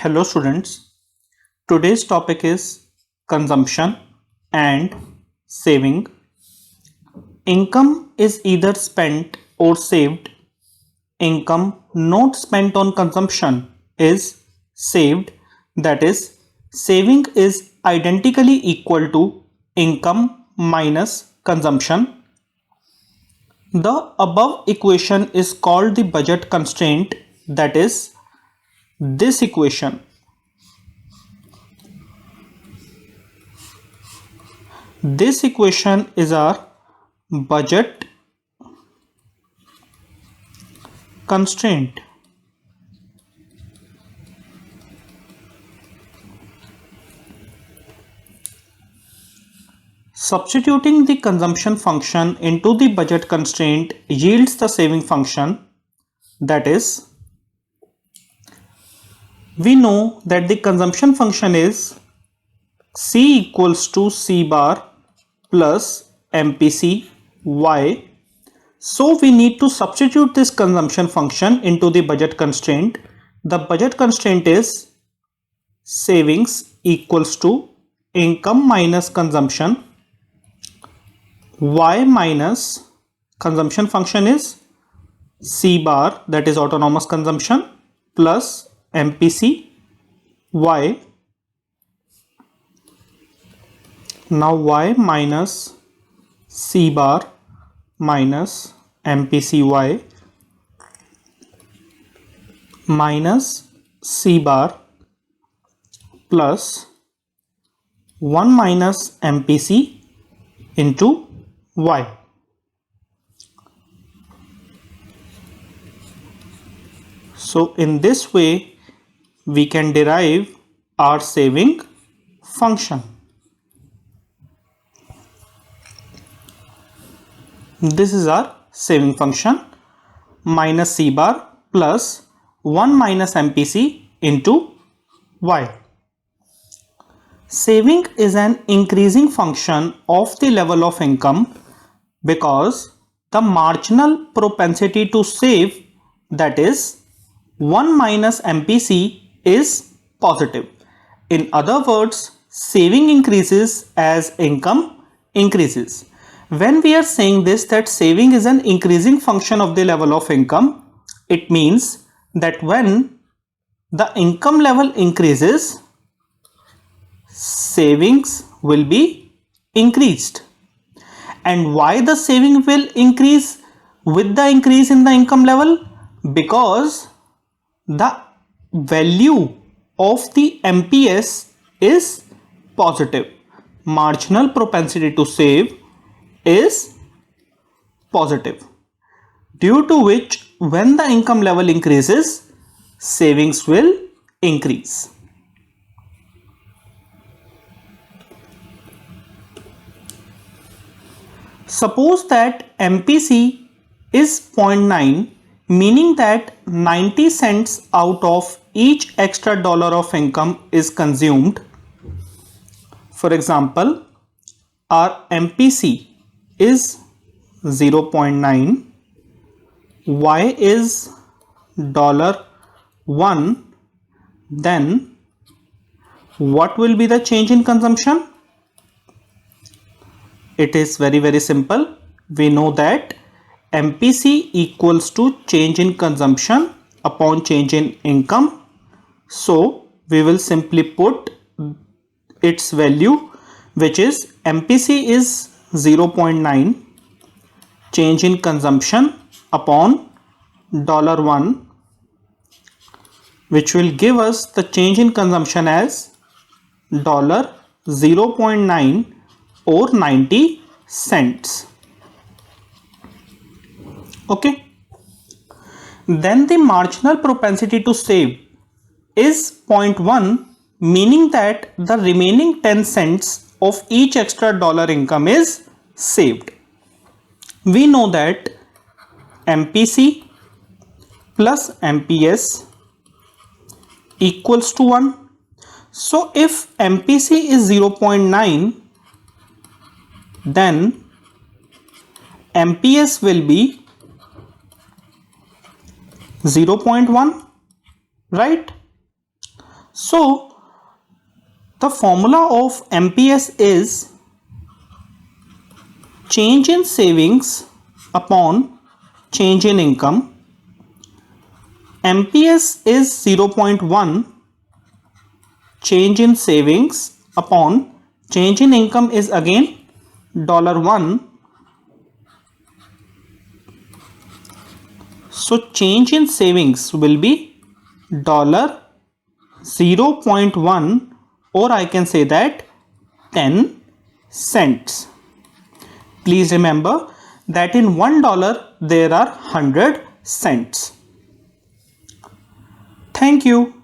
Hello students, today's topic is consumption and saving. Income is either spent or saved. Income not spent on consumption is saved, that is, saving is identically equal to income minus consumption. The above equation is called the budget constraint, that is, this equation. This equation is our budget constraint. Substituting the consumption function into the budget constraint yields the saving function, that is, we know that the consumption function is C equals to C bar plus MPC Y. So we need to substitute this consumption function into the budget constraint. The budget constraint is savings equals to income minus consumption. Y minus consumption function is C bar, that is autonomous consumption, plus MPC Y. Now Y minus C bar minus MPC Y minus C bar plus 1 minus MPC into Y. So in this way we can derive our saving function. This is our saving function, minus C bar plus 1 minus MPC into Y. Saving is an increasing function of the level of income because the marginal propensity to save, that is 1 minus MPC, is positive. In other words, saving increases as income increases. When we are saying this, that saving is an increasing function of the level of income, it means that when the income level increases, savings will be increased. And why the saving will increase with the increase in the income level? Because the value of the MPS is positive. Marginal propensity to save is positive, due to which when the income level increases, savings will increase. Suppose that MPC is 0.9, meaning that 90 cents out of each extra dollar of income is consumed. For example, our MPC is 0.9, Y is $1, then what will be the change in consumption? It is very simple. We know that MPC equals to change in consumption upon change in income. So we will simply put its value, which is MPC is 0.9, change in consumption upon $1, which will give us the change in consumption as $0.9 or 90 cents. Okay. Then the marginal propensity to save is 0.1, meaning that the remaining 10 cents of each extra dollar income is saved. We know that MPC plus MPS equals to 1. So if MPC is 0.9, then MPS will be 0.1, right? So the formula of MPS is change in savings upon change in income. MPS is 0.1, change in savings upon change in income is again $1. So change in savings will be $0.1, or I can say that 10 cents. Please remember that in $1 there are 100 cents. Thank you.